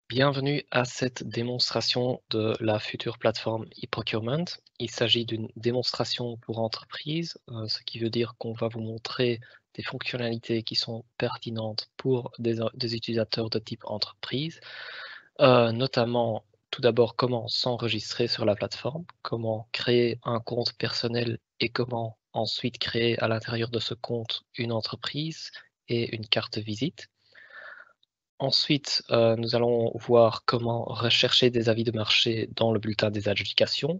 Bienvenue à cette démonstration de la future plateforme e-procurement. Il s'agit d'une démonstration pour entreprise, ce qui veut dire qu'on va vous montrer des fonctionnalités qui sont pertinentes pour des utilisateurs de type entreprise, notamment tout d'abord comment s'enregistrer sur la plateforme, comment créer un compte personnel et comment ensuite créer à l'intérieur de ce compte une entreprise et une carte visite. Ensuite, nous allons voir comment rechercher des avis de marché dans le bulletin des adjudications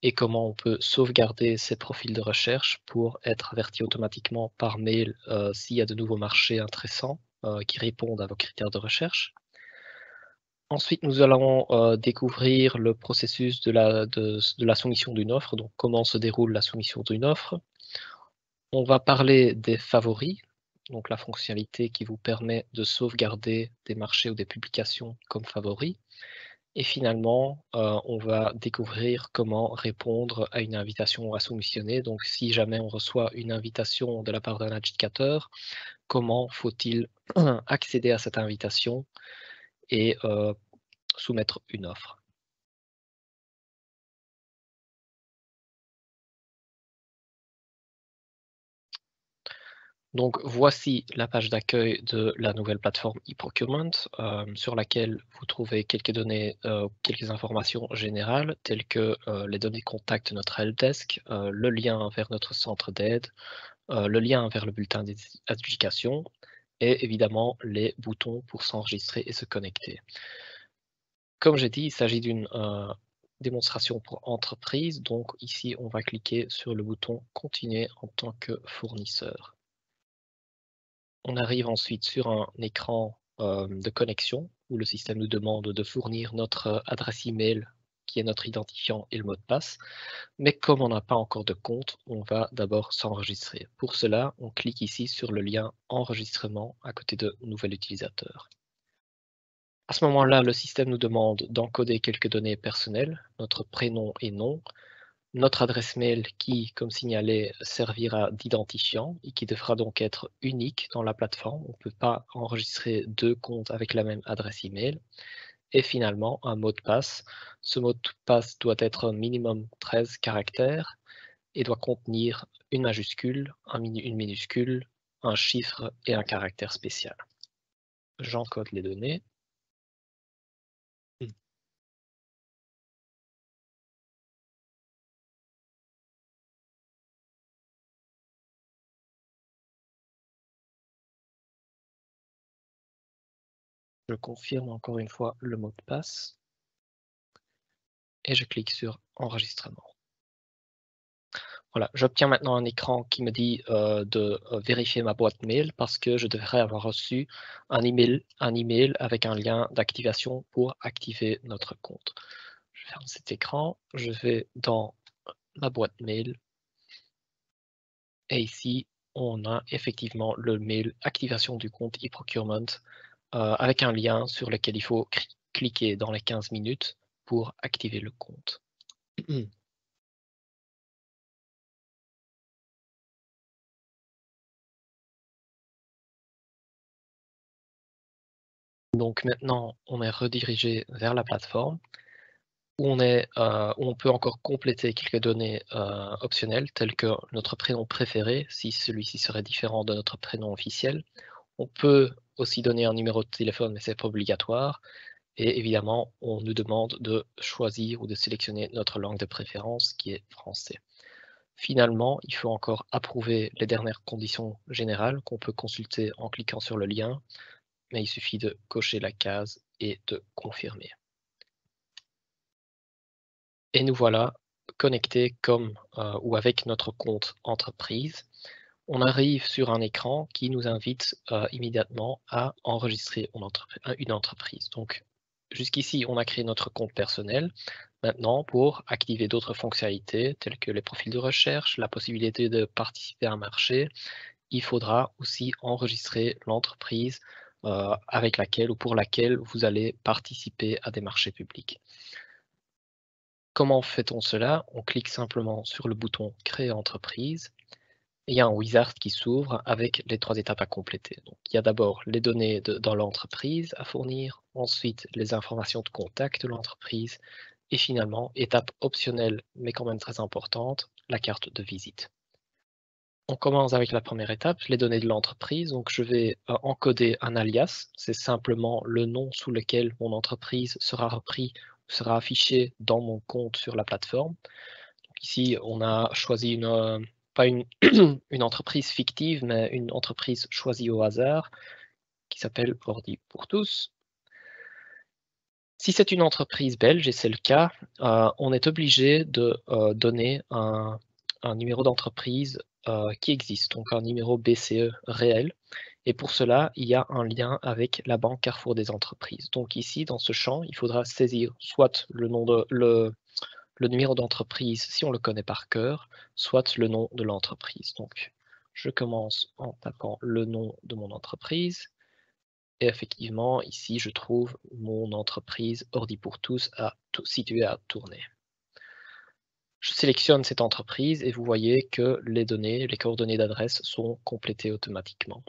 et comment on peut sauvegarder ces profils de recherche pour être averti automatiquement par mail, s'il y a de nouveaux marchés intéressants, qui répondent à vos critères de recherche. Ensuite, nous allons, découvrir le processus de la soumission d'une offre, donc comment se déroule la soumission d'une offre. On va parler des favoris, donc la fonctionnalité qui vous permet de sauvegarder des marchés ou des publications comme favoris. Et finalement, on va découvrir comment répondre à une invitation à soumissionner. Donc si jamais on reçoit une invitation de la part d'un adjudicateur, comment faut-il accéder à cette invitation et soumettre une offre. Donc voici la page d'accueil de la nouvelle plateforme e-procurement, sur laquelle vous trouvez quelques données, quelques informations générales telles que, les données contacts de notre helpdesk, le lien vers notre centre d'aide, le lien vers le bulletin des adjudications et évidemment les boutons pour s'enregistrer et se connecter. Comme j'ai dit, il s'agit d'une, démonstration pour entreprise, donc ici on va cliquer sur le bouton «Continuer en tant que fournisseur». On arrive ensuite sur un écran, de connexion où le système nous demande de fournir notre adresse email qui est notre identifiant et le mot de passe. Mais comme on n'a pas encore de compte, on va d'abord s'enregistrer. Pour cela, on clique ici sur le lien enregistrement à côté de nouvel utilisateur. À ce moment-là, le système nous demande d'encoder quelques données personnelles, notre prénom et nom, notre adresse mail qui, comme signalé, servira d'identifiant et qui devra donc être unique dans la plateforme. On ne peut pas enregistrer deux comptes avec la même adresse email. Et finalement, un mot de passe. Ce mot de passe doit être minimum 13 caractères et doit contenir une majuscule, une minuscule, un chiffre et un caractère spécial. J'encode les données. Je confirme encore une fois le mot de passe et je clique sur enregistrement. Voilà, j'obtiens maintenant un écran qui me dit de vérifier ma boîte mail parce que je devrais avoir reçu un email avec un lien d'activation pour activer notre compte. Je ferme cet écran, je vais dans ma boîte mail et ici on a effectivement le mail activation du compte e-procurement avec un lien sur lequel il faut cliquer dans les 15 minutes pour activer le compte. Donc maintenant, on est redirigé vers la plateforme où on peut encore compléter quelques données optionnelles telles que notre prénom préféré, si celui-ci serait différent de notre prénom officiel. On peut aussi donner un numéro de téléphone, mais c'est pas obligatoire. Et évidemment, on nous demande de choisir ou de sélectionner notre langue de préférence, qui est français. Finalement, il faut encore approuver les dernières conditions générales qu'on peut consulter en cliquant sur le lien, mais il suffit de cocher la case et de confirmer. Et nous voilà connectés comme ou avec notre compte entreprise. On arrive sur un écran qui nous invite immédiatement à enregistrer une entreprise. Donc jusqu'ici, on a créé notre compte personnel. Maintenant, pour activer d'autres fonctionnalités telles que les profils de recherche, la possibilité de participer à un marché, il faudra aussi enregistrer l'entreprise avec laquelle ou pour laquelle vous allez participer à des marchés publics. Comment fait-on cela? On clique simplement sur le bouton Créer entreprise il y a un wizard qui s'ouvre avec les 3 étapes à compléter. Donc, il y a d'abord les données dans l'entreprise à fournir, ensuite les informations de contact de l'entreprise et finalement, étape optionnelle mais quand même très importante, la carte de visite. On commence avec la première étape, les données de l'entreprise. Donc, je vais encoder un alias. C'est simplement le nom sous lequel mon entreprise sera repris, sera affiché dans mon compte sur la plateforme. Donc, ici, on a choisi pas une, une entreprise fictive, mais une entreprise choisie au hasard qui s'appelle Ordi pour tous. Si c'est une entreprise belge, et c'est le cas, on est obligé de donner un numéro d'entreprise qui existe, donc un numéro BCE réel. Et pour cela, il y a un lien avec la banque Carrefour des entreprises. Donc ici, dans ce champ, il faudra saisir soit le numéro d'entreprise si on le connaît par cœur, soit le nom de l'entreprise. Donc, je commence en tapant le nom de mon entreprise. Et effectivement, ici, je trouve mon entreprise Ordi pour tous située à Tournai. Je sélectionne cette entreprise et vous voyez que les coordonnées d'adresse sont complétées automatiquement.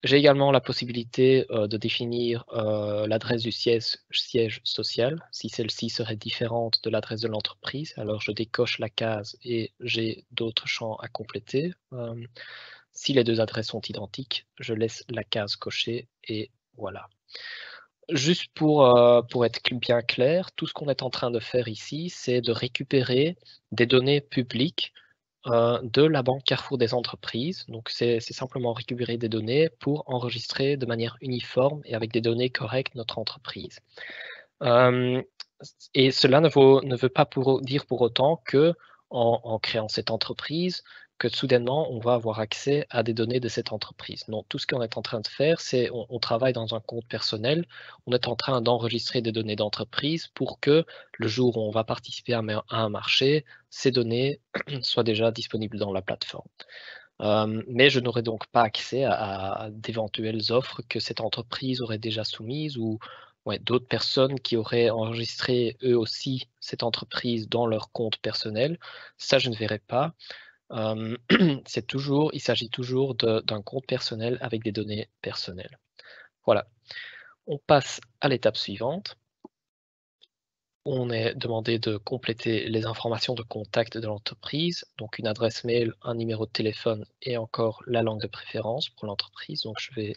J'ai également la possibilité de définir l'adresse du siège social. Si celle-ci serait différente de l'adresse de l'entreprise, alors je décoche la case et j'ai d'autres champs à compléter. Si les deux adresses sont identiques, je laisse la case cochée et voilà. Juste pour être bien clair, tout ce qu'on est en train de faire ici, c'est de récupérer des données publiques de la banque Carrefour des entreprises. Donc, c'est simplement récupérer des données pour enregistrer de manière uniforme et avec des données correctes notre entreprise. Euh, et cela ne veut pas dire pour autant que en créant cette entreprise, que soudainement on va avoir accès à des données de cette entreprise. Non, tout ce qu'on est en train de faire, c'est on travaille dans un compte personnel, on est en train d'enregistrer des données d'entreprise pour que le jour où on va participer à un marché, ces données soient déjà disponibles dans la plateforme. Mais je n'aurai donc pas accès à d'éventuelles offres que cette entreprise aurait déjà soumises ou ouais, d'autres personnes qui auraient enregistré eux aussi cette entreprise dans leur compte personnel. Ça, je ne verrai pas. Il s'agit toujours d'un compte personnel avec des données personnelles. Voilà. On passe à l'étape suivante. On est demandé de compléter les informations de contact de l'entreprise, donc une adresse mail, un numéro de téléphone et encore la langue de préférence pour l'entreprise. Donc je vais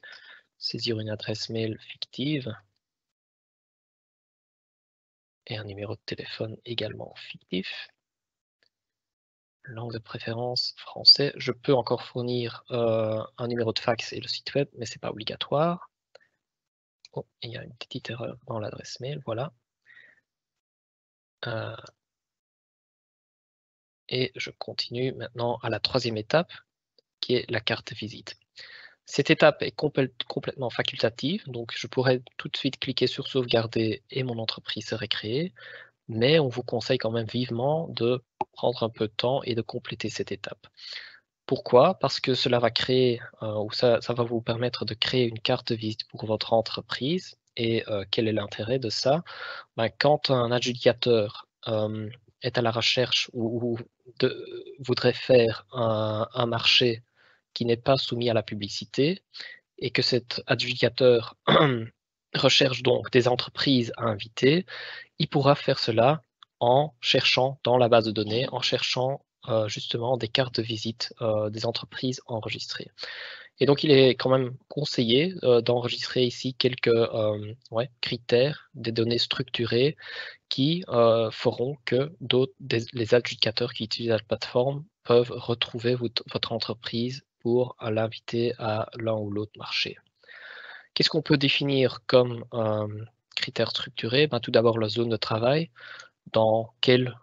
saisir une adresse mail fictive et un numéro de téléphone également fictif. Langue de préférence français. Je peux encore fournir un numéro de fax et le site web, mais ce n'est pas obligatoire. Oh, il y a une petite erreur dans l'adresse mail, voilà. Et je continue maintenant à la troisième étape, qui est la carte de visite. Cette étape est complètement facultative, donc je pourrais tout de suite cliquer sur sauvegarder et mon entreprise serait créée, mais on vous conseille quand même vivement de prendre un peu de temps et de compléter cette étape. Pourquoi? Parce que cela va créer, ou ça va vous permettre de créer une carte de visite pour votre entreprise. Et quel est l'intérêt de ça? Ben, quand un adjudicateur est à la recherche ou voudrait faire un marché qui n'est pas soumis à la publicité et que cet adjudicateur recherche donc des entreprises à inviter, il pourra faire cela en cherchant dans la base de données, en cherchant justement des cartes de visite des entreprises enregistrées. Et donc, il est quand même conseillé d'enregistrer ici quelques critères, des données structurées qui feront que les adjudicateurs qui utilisent la plateforme peuvent retrouver votre entreprise pour l'inviter à l'un ou l'autre marché. Qu'est-ce qu'on peut définir comme critères structurés? Ben, tout d'abord, la zone de travail. Dans quels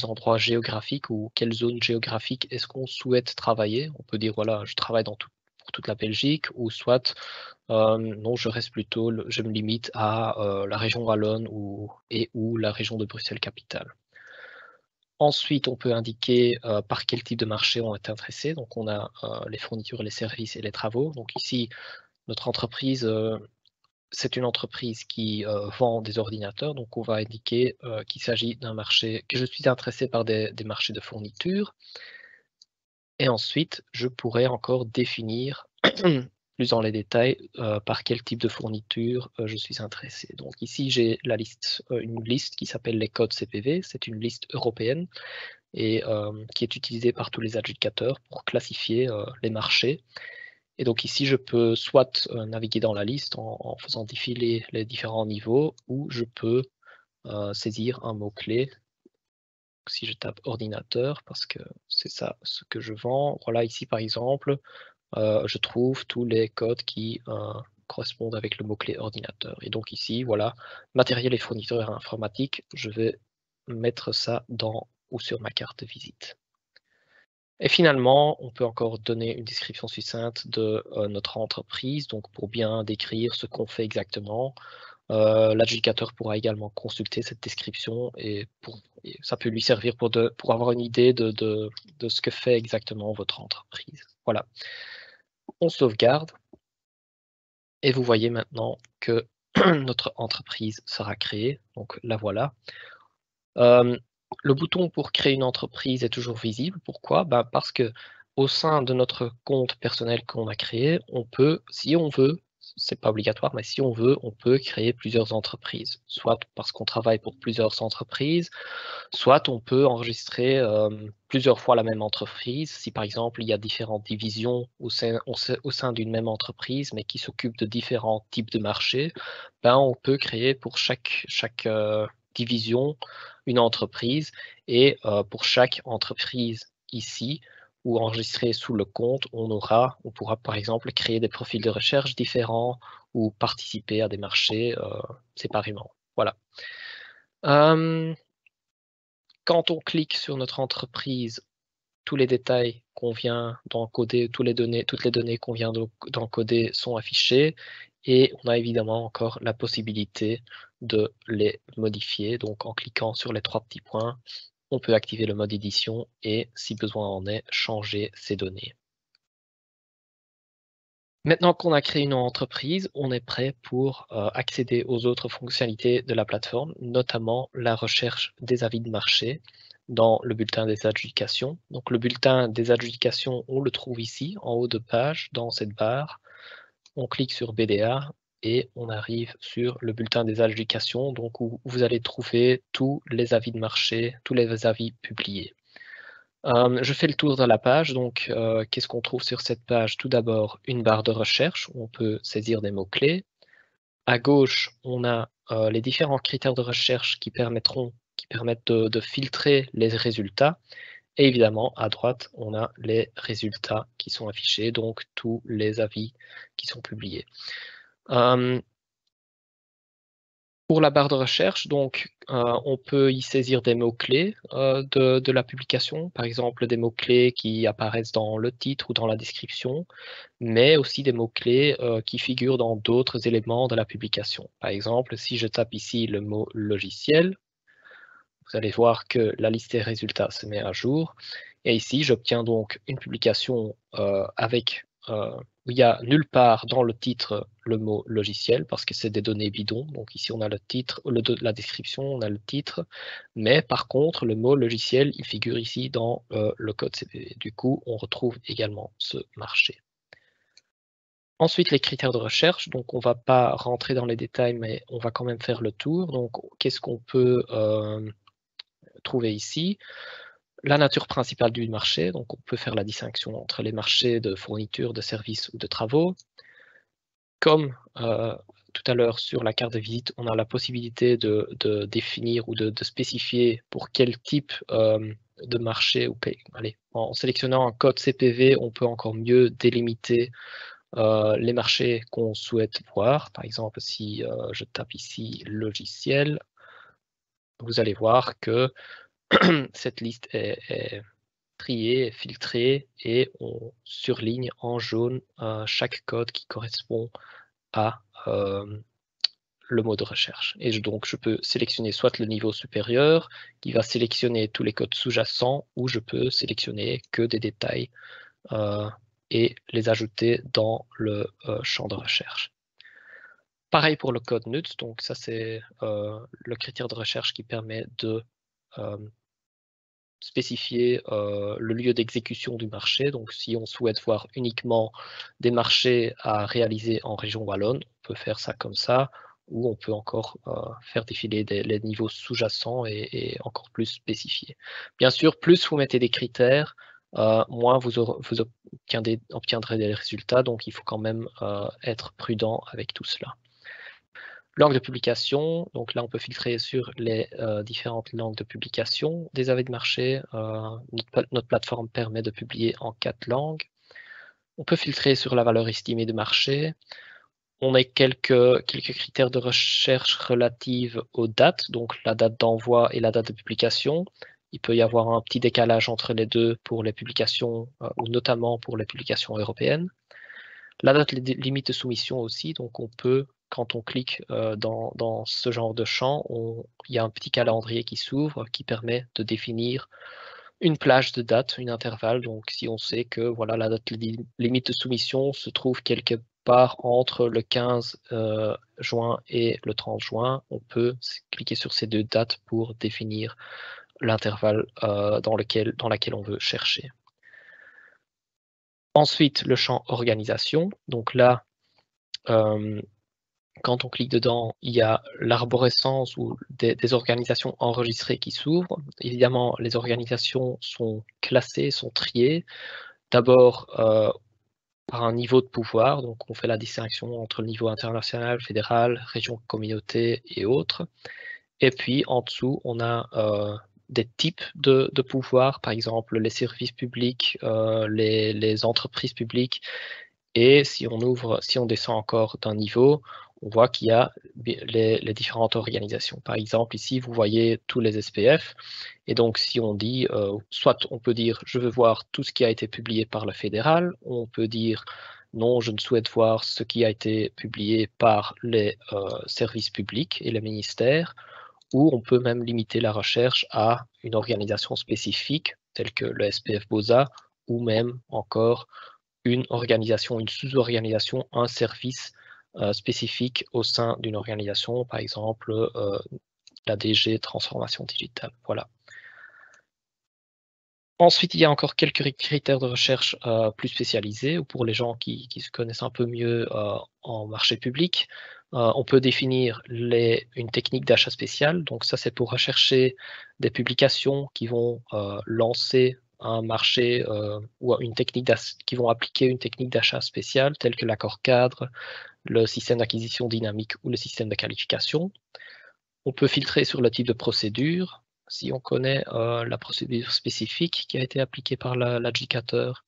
endroits géographiques ou quelles zones géographiques est-ce qu'on souhaite travailler? On peut dire, voilà, je travaille pour toute la Belgique, ou soit, non, je reste plutôt, je me limite à la région wallonne ou la région de Bruxelles-Capitale. Ensuite, on peut indiquer par quel type de marché on est intéressé. Donc, on a les fournitures, les services et les travaux. Donc ici, notre entreprise, c'est une entreprise qui vend des ordinateurs, donc on va indiquer qu'il s'agit d'un marché, que je suis intéressé par des marchés de fourniture. Et ensuite, je pourrais encore définir plus dans les détails par quel type de fourniture je suis intéressé. Donc ici, j'ai la liste, une liste qui s'appelle les codes CPV. C'est une liste européenne et qui est utilisée par tous les adjudicateurs pour classifier les marchés. Et donc ici, je peux soit naviguer dans la liste en faisant défiler les différents niveaux, ou je peux saisir un mot-clé. Si je tape ordinateur, parce que c'est ça ce que je vends. Voilà, ici par exemple, je trouve tous les codes qui correspondent avec le mot-clé ordinateur. Et donc ici, voilà, matériel et fournisseurs informatiques, je vais mettre ça dans ou sur ma carte de visite. Et finalement, on peut encore donner une description succincte de notre entreprise, donc pour bien décrire ce qu'on fait exactement. L'adjudicateur pourra également consulter cette description et ça peut lui servir pour avoir une idée de ce que fait exactement votre entreprise. Voilà. On sauvegarde et vous voyez maintenant que notre entreprise sera créée. Donc la voilà. Le bouton pour créer une entreprise est toujours visible. Pourquoi? Parce que au sein de notre compte personnel qu'on a créé, on peut, si on veut, c'est pas obligatoire, mais si on veut, on peut créer plusieurs entreprises. Soit parce qu'on travaille pour plusieurs entreprises, soit on peut enregistrer plusieurs fois la même entreprise. Si par exemple il y a différentes divisions au sein d'une même entreprise, mais qui s'occupent de différents types de marchés, on peut créer pour chaque division une entreprise, et pour chaque entreprise ici ou enregistrée sous le compte, on pourra par exemple créer des profils de recherche différents ou participer à des marchés séparément. Voilà. Quand on clique sur notre entreprise, tous les détails qu'on vient d'encoder, toutes les données qu'on vient d'encoder sont affichées, et on a évidemment encore la possibilité de les modifier. Donc en cliquant sur les 3 petits points, on peut activer le mode édition et, si besoin en est, changer ces données. Maintenant qu'on a créé une entreprise, on est prêt pour accéder aux autres fonctionnalités de la plateforme, notamment la recherche des avis de marché dans le bulletin des adjudications. Donc le bulletin des adjudications, on le trouve ici, en haut de page, dans cette barre. On clique sur BDA et on arrive sur le bulletin des adjudications, donc où vous allez trouver tous les avis de marché, tous les avis publiés. Je fais le tour de la page, donc qu'est-ce qu'on trouve sur cette page? Tout d'abord, une barre de recherche où on peut saisir des mots-clés. À gauche, on a les différents critères de recherche qui permettent de filtrer les résultats. Et évidemment, à droite, on a les résultats qui sont affichés, donc tous les avis qui sont publiés. Pour la barre de recherche, donc, on peut y saisir des mots-clés de la publication, par exemple des mots-clés qui apparaissent dans le titre ou dans la description, mais aussi des mots-clés qui figurent dans d'autres éléments de la publication. Par exemple, si je tape ici le mot logiciel, vous allez voir que la liste des résultats se met à jour. Et ici, j'obtiens donc une publication avec où il n'y a nulle part dans le titre le mot logiciel, parce que c'est des données bidons. Donc ici, on a le titre, la description, on a le titre, mais par contre, le mot logiciel, il figure ici dans le code CPV. Du coup, on retrouve également ce marché. Ensuite, les critères de recherche. Donc, on ne va pas rentrer dans les détails, mais on va quand même faire le tour. Donc, qu'est-ce qu'on peut trouver ici? La nature principale du marché, donc on peut faire la distinction entre les marchés de fourniture, de services ou de travaux. Comme tout à l'heure sur la carte de visite, on a la possibilité de définir ou de spécifier pour quel type de marché, ou allez, en sélectionnant un code CPV, on peut encore mieux délimiter les marchés qu'on souhaite voir. Par exemple, si je tape ici logiciel, vous allez voir que cette liste est triée, est filtrée, et on surligne en jaune chaque code qui correspond à le mot de recherche. Et donc je peux sélectionner soit le niveau supérieur qui va sélectionner tous les codes sous-jacents, ou je peux sélectionner que des détails et les ajouter dans le champ de recherche. Pareil pour le code NUTS, donc ça c'est le critère de recherche qui permet de spécifier le lieu d'exécution du marché. Donc si on souhaite voir uniquement des marchés à réaliser en région wallonne, on peut faire ça comme ça, ou on peut encore faire défiler les niveaux sous-jacents et encore plus spécifiés. Bien sûr, plus vous mettez des critères, moins vous obtiendrez des résultats, donc il faut quand même être prudent avec tout cela. Langue de publication, donc là on peut filtrer sur les différentes langues de publication des avis de marché. Notre plateforme permet de publier en 4 langues. On peut filtrer sur la valeur estimée de marché. On a quelques critères de recherche relatives aux dates, donc la date d'envoi et la date de publication. Il peut y avoir un petit décalage entre les deux pour les publications, ou notamment pour les publications européennes. La date limite de soumission aussi, donc on peut, quand on clique dans ce genre de champ, il y a un petit calendrier qui s'ouvre qui permet de définir une plage de date, une intervalle. Donc si on sait que voilà, la date limite de soumission se trouve quelque part entre le 15 juin et le 30 juin, on peut cliquer sur ces deux dates pour définir l'intervalle dans laquelle on veut chercher. Ensuite, le champ organisation. Donc là, quand on clique dedans, il y a l'arborescence ou des organisations enregistrées qui s'ouvrent. Évidemment, les organisations sont classées, sont triées. D'abord, par un niveau de pouvoir. Donc, on fait la distinction entre le niveau international, fédéral, région, communauté et autres. Et puis, en dessous, on a des types de pouvoir, par exemple les services publics, les entreprises publiques. Et si on descend encore d'un niveau, on voit qu'il y a les différentes organisations. Par exemple, ici, vous voyez tous les SPF. Et donc, si on dit, soit on peut dire, je veux voir tout ce qui a été publié par le fédéral, on peut dire, non, je ne souhaite voir ce qui a été publié par les services publics et les ministères, ou on peut même limiter la recherche à une organisation spécifique, telle que le SPF BOSA, ou même encore une organisation, une sous-organisation, un service spécifique au sein d'une organisation, par exemple la DG Transformation Digitale. Voilà. Ensuite, il y a encore quelques critères de recherche plus spécialisés, ou pour les gens qui se connaissent un peu mieux en marché public. On peut définir une technique d'achat spécial. Donc ça, c'est pour rechercher des publications qui vont lancer un marché ou une technique qui vont appliquer une technique d'achat spéciale, telle que l'accord cadre, le système d'acquisition dynamique ou le système de qualification. On peut filtrer sur le type de procédure, si on connaît la procédure spécifique qui a été appliquée par l'adjudicateur.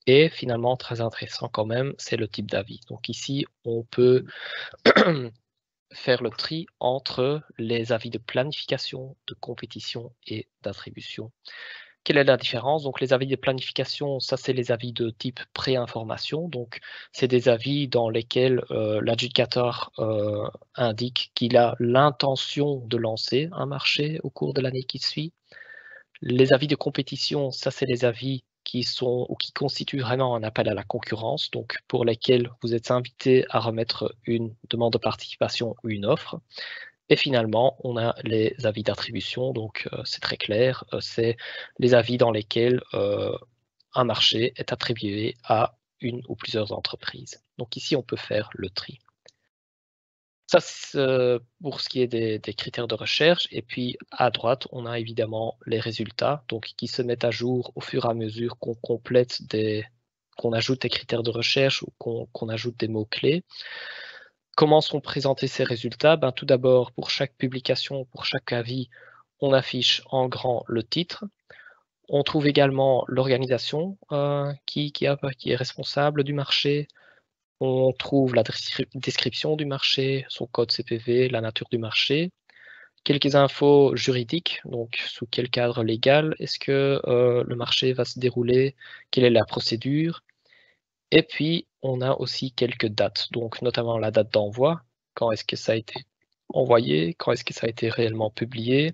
Et finalement, très intéressant quand même, c'est le type d'avis. Donc ici, on peut faire le tri entre les avis de planification, de compétition et d'attribution. Quelle est la différence? Donc les avis de planification, ça c'est les avis de type pré-information. Donc c'est des avis dans lesquels l'adjudicateur indique qu'il a l'intention de lancer un marché au cours de l'année qui suit. Les avis de compétition, ça c'est les avis qui sont ou qui constituent vraiment un appel à la concurrence, donc pour lesquels vous êtes invité à remettre une demande de participation ou une offre. Et finalement, on a les avis d'attribution, donc c'est très clair, c'est les avis dans lesquels un marché est attribué à une ou plusieurs entreprises. Donc ici, on peut faire le tri. Ça, c'est pour ce qui est des critères de recherche. Et puis à droite, on a évidemment les résultats, donc qui se mettent à jour au fur et à mesure qu'on complète qu'on ajoute des critères de recherche ou qu'on ajoute des mots-clés. Comment sont présentés ces résultats? Tout d'abord, pour chaque publication, pour chaque avis, on affiche en grand le titre. On trouve également l'organisation qui est responsable du marché. On trouve la description du marché, son code CPV, la nature du marché. Quelques infos juridiques, donc sous quel cadre légal est-ce que le marché va se dérouler, quelle est la procédure. Et puis, on a aussi quelques dates, donc notamment la date d'envoi, quand est-ce que ça a été envoyé, quand est-ce que ça a été réellement publié,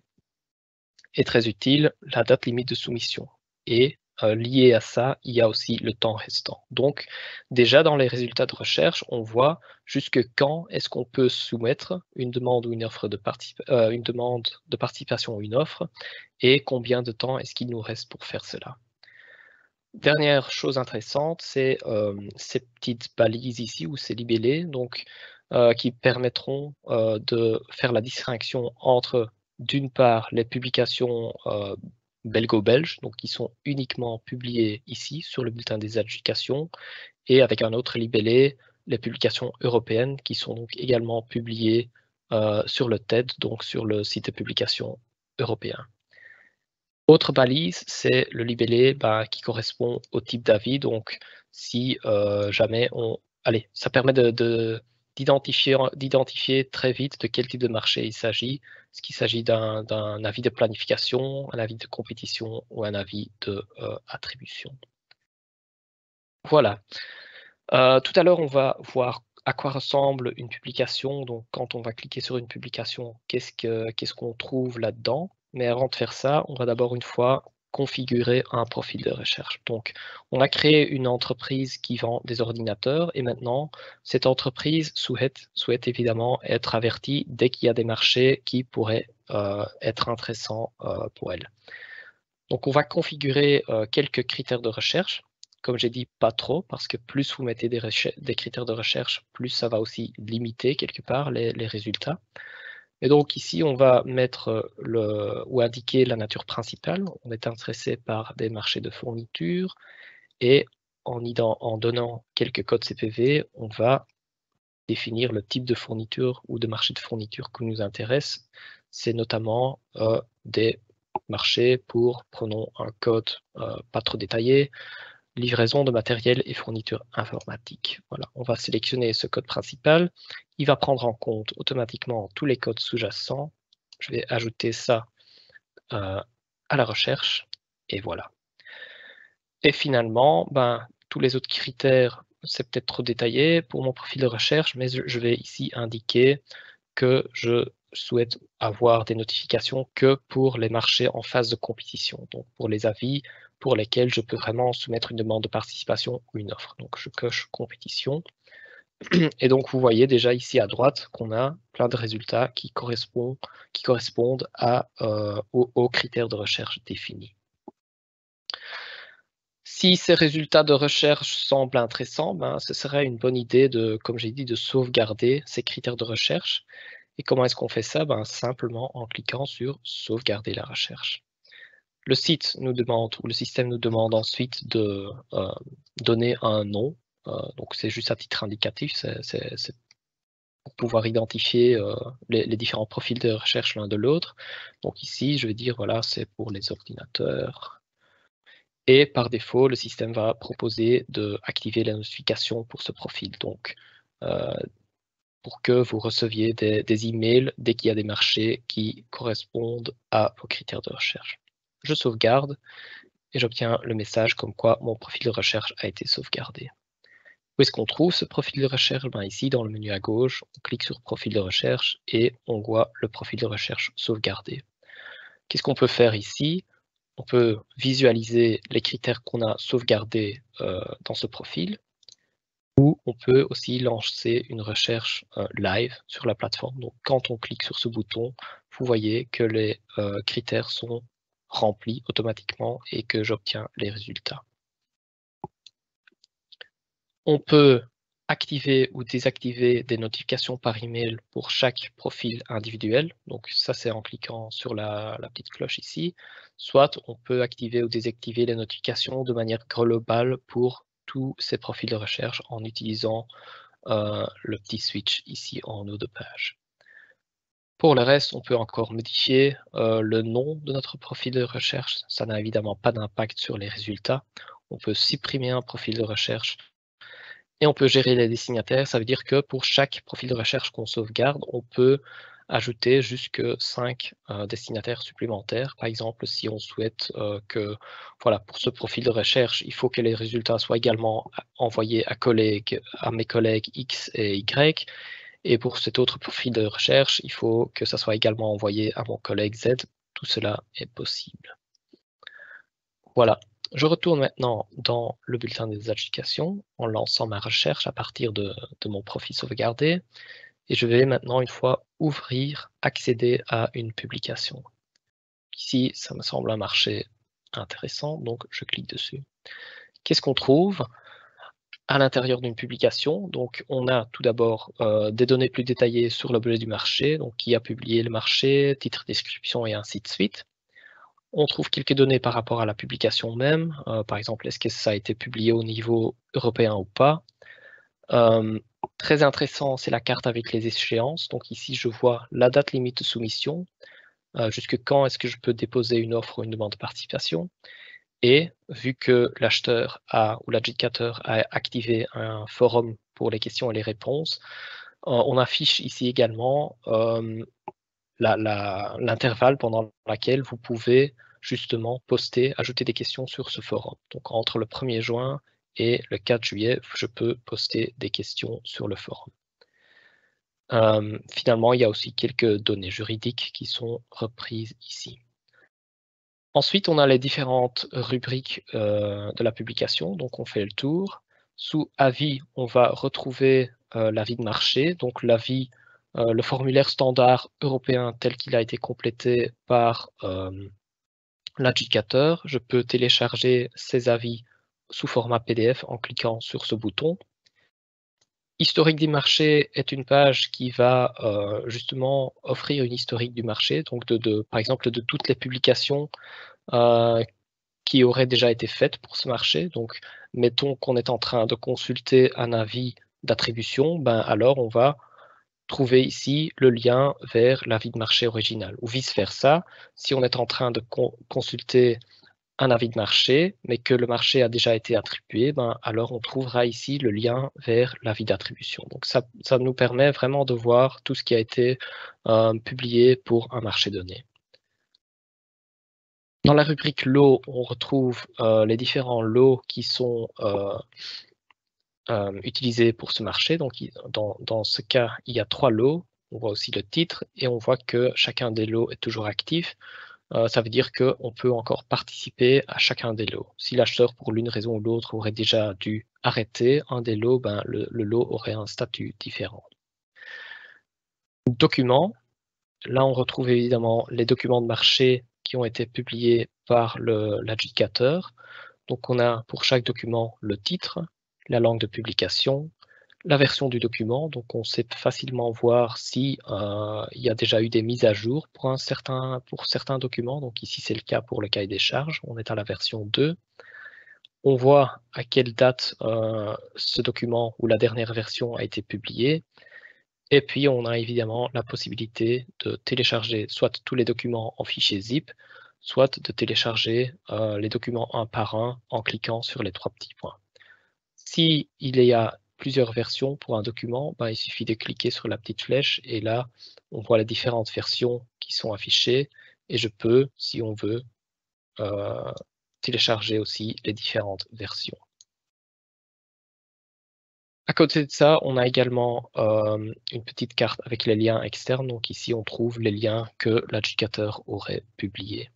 et très utile, la date limite de soumission. Et lié à ça, il y a aussi le temps restant. Donc, déjà dans les résultats de recherche, on voit jusque quand est-ce qu'on peut soumettre une demande ou une offre de une demande de participation ou une offre, et combien de temps est-ce qu'il nous reste pour faire cela. Dernière chose intéressante, c'est ces petites balises ici ou ces libellés, donc qui permettront de faire la distinction entre, d'une part, les publications belgo-belges, donc qui sont uniquement publiées ici sur le bulletin des adjudications, et avec un autre libellé, les publications européennes qui sont donc également publiées sur le TED, donc sur le site de publication européen. Autre balise, c'est le libellé qui correspond au type d'avis. Donc, si jamais on... Allez, ça permet d'identifier très vite de quel type de marché il s'agit. Est-ce qu'il s'agit d'un avis de planification, un avis de compétition ou un avis de attribution. Voilà. Tout à l'heure, on va voir à quoi ressemble une publication. Donc, quand on va cliquer sur une publication, qu'est-ce qu'on trouve là-dedans? Mais avant de faire ça, on va d'abord une fois configurer un profil de recherche. Donc, on a créé une entreprise qui vend des ordinateurs et maintenant, cette entreprise souhaite évidemment être avertie dès qu'il y a des marchés qui pourraient être intéressants pour elle. Donc, on va configurer quelques critères de recherche. Comme j'ai dit, pas trop, parce que plus vous mettez des critères de recherche, plus ça va aussi limiter quelque part les résultats. Et donc ici, on va mettre ou indiquer la nature principale. On est intéressé par des marchés de fourniture et en donnant quelques codes CPV, on va définir le type de fourniture ou de marché de fourniture qui nous intéresse. C'est notamment des marchés pour, prenons un code pas trop détaillé, livraison de matériel et fourniture informatique. Voilà, on va sélectionner ce code principal. Il va prendre en compte automatiquement tous les codes sous-jacents. Je vais ajouter ça à la recherche et voilà. Et finalement, tous les autres critères, c'est peut-être trop détaillé pour mon profil de recherche, mais je vais ici indiquer que je souhaite avoir des notifications que pour les marchés en phase de compétition, donc pour les avis pour lesquels je peux vraiment soumettre une demande de participation ou une offre. Donc je coche compétition. Et donc vous voyez déjà ici à droite qu'on a plein de résultats qui correspondent aux critères de recherche définis. Si ces résultats de recherche semblent intéressants, ce serait une bonne idée comme j'ai dit, de sauvegarder ces critères de recherche. Et comment est-ce qu'on fait ça? Simplement en cliquant sur sauvegarder la recherche. Le site nous demande, ou le système nous demande ensuite de donner un nom. Donc c'est juste à titre indicatif, c'est pour pouvoir identifier les différents profils de recherche l'un de l'autre. Donc ici, je vais dire, voilà, c'est pour les ordinateurs. Et par défaut, le système va proposer d'activer la notification pour ce profil. Donc, pour que vous receviez des emails dès qu'il y a des marchés qui correspondent à vos critères de recherche. Je sauvegarde et j'obtiens le message comme quoi mon profil de recherche a été sauvegardé. Où est-ce qu'on trouve ce profil de recherche? Ici, dans le menu à gauche, on clique sur profil de recherche et on voit le profil de recherche sauvegardé. Qu'est-ce qu'on peut faire ici? On peut visualiser les critères qu'on a sauvegardés dans ce profil, ou on peut aussi lancer une recherche live sur la plateforme. Donc, quand on clique sur ce bouton, vous voyez que les critères sont remplis automatiquement et que j'obtiens les résultats. On peut activer ou désactiver des notifications par email pour chaque profil individuel. Donc ça, c'est en cliquant sur la petite cloche ici. Soit on peut activer ou désactiver les notifications de manière globale pour tous ces profils de recherche en utilisant le petit switch ici en haut de page. Pour le reste, on peut encore modifier le nom de notre profil de recherche. Ça n'a évidemment pas d'impact sur les résultats. On peut supprimer un profil de recherche et on peut gérer les destinataires. Ça veut dire que pour chaque profil de recherche qu'on sauvegarde, on peut ajouter jusque 5 destinataires supplémentaires. Par exemple, si on souhaite que, voilà, pour ce profil de recherche, il faut que les résultats soient également envoyés à mes collègues X et Y. Et pour cet autre profil de recherche, il faut que ça soit également envoyé à mon collègue Z. Tout cela est possible. Voilà. Je retourne maintenant dans le bulletin des adjudications en lançant ma recherche à partir de mon profil sauvegardé et je vais maintenant une fois ouvrir, accéder à une publication. Ici, ça me semble un marché intéressant, donc je clique dessus. Qu'est-ce qu'on trouve à l'intérieur d'une publication? Donc on a tout d'abord des données plus détaillées sur l'objet du marché, donc qui a publié le marché, titre, description et ainsi de suite. On trouve quelques données par rapport à la publication même, par exemple, est-ce que ça a été publié au niveau européen ou pas? Euh, Très intéressant, c'est la carte avec les échéances. Donc ici, je vois la date limite de soumission, jusque quand est-ce que je peux déposer une offre ou une demande de participation. Et vu que l'acheteur ou l'adjudicateur a activé un forum pour les questions et les réponses, on affiche ici également l'intervalle pendant lequel vous pouvez justement poster, ajouter des questions sur ce forum. Donc entre le 1er juin et le 4 juillet, je peux poster des questions sur le forum. Finalement, il y a aussi quelques données juridiques qui sont reprises ici. Ensuite, on a les différentes rubriques de la publication, donc on fait le tour. Sous avis, on va retrouver l'avis de marché, donc l'avis, le formulaire standard européen tel qu'il a été complété par l'adjudicateur. Je peux télécharger ces avis sous format PDF en cliquant sur ce bouton. Historique du marché est une page qui va justement offrir une historique du marché, donc par exemple de toutes les publications qui auraient déjà été faites pour ce marché. Donc, mettons qu'on est en train de consulter un avis d'attribution, ben alors on va trouver ici le lien vers l'avis de marché original. Ou vice-versa, si on est en train de consulter un avis de marché, mais que le marché a déjà été attribué, ben alors on trouvera ici le lien vers l'avis d'attribution. Donc ça nous permet vraiment de voir tout ce qui a été publié pour un marché donné. Dans la rubrique lots, on retrouve les différents lots qui sont utilisés pour ce marché. Donc, dans ce cas, il y a 3 lots. On voit aussi le titre et on voit que chacun des lots est toujours actif. Ça veut dire qu'on peut encore participer à chacun des lots. Si l'acheteur, pour l'une raison ou l'autre, aurait déjà dû arrêter un des lots, ben, le lot aurait un statut différent. Documents. Là, on retrouve évidemment les documents de marché qui ont été publiés par l'adjudicateur. Donc, on a pour chaque document le titre, la langue de publication, la version du document. Donc, on sait facilement voir si il y a déjà eu des mises à jour pour certains documents. Donc, ici, c'est le cas pour le cahier des charges. On est à la version 2. On voit à quelle date ce document ou la dernière version a été publiée. Et puis, on a évidemment la possibilité de télécharger soit tous les documents en fichier zip, soit de télécharger les documents un par un en cliquant sur les 3 petits points. Si il y a plusieurs versions pour un document, ben, il suffit de cliquer sur la petite flèche et là, on voit les différentes versions qui sont affichées et je peux, si on veut, télécharger aussi les différentes versions. À côté de ça, on a également une petite carte avec les liens externes. Donc ici, on trouve les liens que l'adjudicateur aurait publiés.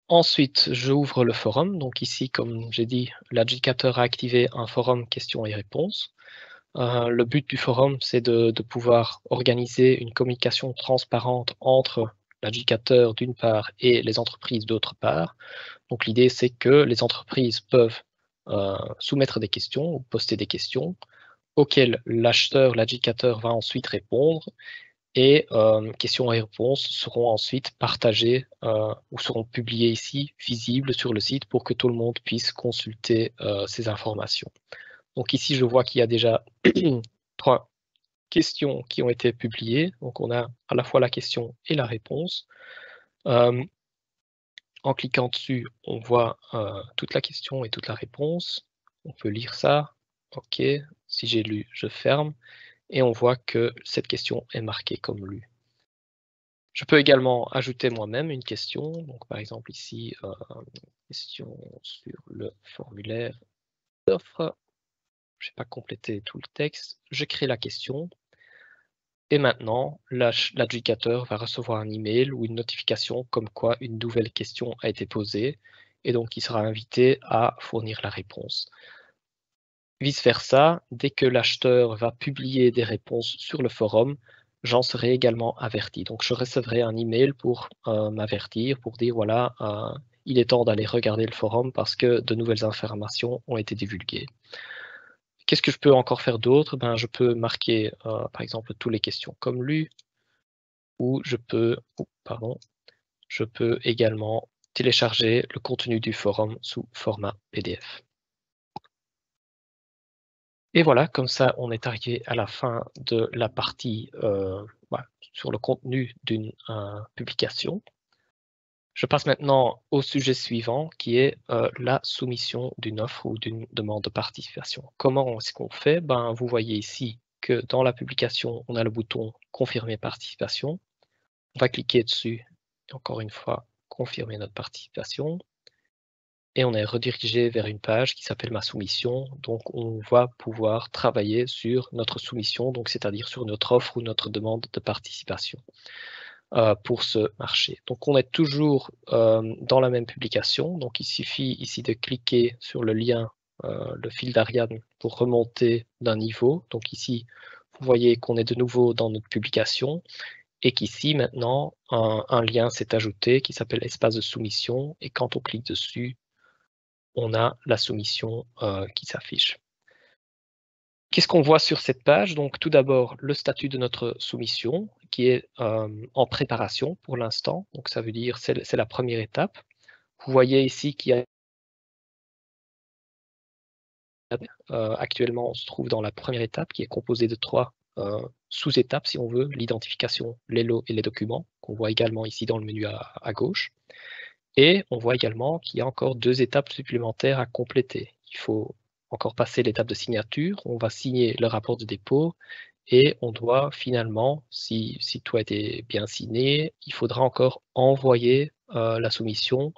Ensuite, j'ouvre le forum. Donc ici, comme j'ai dit, l'adjudicateur a activé un forum questions et réponses. Le but du forum, c'est de pouvoir organiser une communication transparente entre l'adjudicateur d'une part et les entreprises d'autre part. Donc l'idée, c'est que les entreprises peuvent soumettre des questions ou poster des questions auxquelles l'acheteur, l'adjudicateur va ensuite répondre et questions et réponses seront ensuite partagées ou seront publiées ici, visibles sur le site pour que tout le monde puisse consulter ces informations. Donc ici, je vois qu'il y a déjà 3 questions qui ont été publiées. Donc on a à la fois la question et la réponse. En cliquant dessus, on voit toute la question et toute la réponse. On peut lire ça. OK. Si j'ai lu, je ferme. Et on voit que cette question est marquée comme lue. Je peux également ajouter moi-même une question. Donc, par exemple, ici, question sur le formulaire d'offre. Je n'ai pas complété tout le texte. Je crée la question. Et maintenant, l'adjudicateur va recevoir un email ou une notification comme quoi une nouvelle question a été posée et donc il sera invité à fournir la réponse. Vice-versa, dès que l'acheteur va publier des réponses sur le forum, j'en serai également averti. Donc je recevrai un email pour m'avertir, pour dire voilà, il est temps d'aller regarder le forum parce que de nouvelles informations ont été divulguées. Qu'est-ce que je peux encore faire d'autre? Ben, je peux marquer par exemple toutes les questions comme lues, ou je peux également télécharger le contenu du forum sous format PDF. Et voilà, comme ça, on est arrivé à la fin de la partie sur le contenu d'une publication. Je passe maintenant au sujet suivant, qui est la soumission d'une offre ou d'une demande de participation. Comment est-ce qu'on fait? Ben, vous voyez ici que dans la publication, on a le bouton « Confirmer participation ». On va cliquer dessus, et encore une fois, confirmer notre participation. Et on est redirigé vers une page qui s'appelle Ma soumission. Donc, on va pouvoir travailler sur notre soumission, donc c'est-à-dire sur notre offre ou notre demande de participation pour ce marché. Donc, on est toujours dans la même publication. Donc, il suffit ici de cliquer sur le lien, le fil d'Ariane, pour remonter d'un niveau. Donc ici, vous voyez qu'on est de nouveau dans notre publication et qu'ici, maintenant, un lien s'est ajouté qui s'appelle Espace de soumission. Et quand on clique dessus, on a la soumission qui s'affiche. Qu'est-ce qu'on voit sur cette page? Donc, tout d'abord, le statut de notre soumission qui est en préparation pour l'instant. Donc, ça veut dire c'est la première étape. Vous voyez ici qu'il y a actuellement, on se trouve dans la première étape qui est composée de 3 sous-étapes, si on veut, l'identification, les lots et les documents, qu'on voit également ici dans le menu à gauche. Et on voit également qu'il y a encore 2 étapes supplémentaires à compléter. Il faut encore passer l'étape de signature, on va signer le rapport de dépôt et on doit finalement, si tout a été bien signé, il faudra encore envoyer la soumission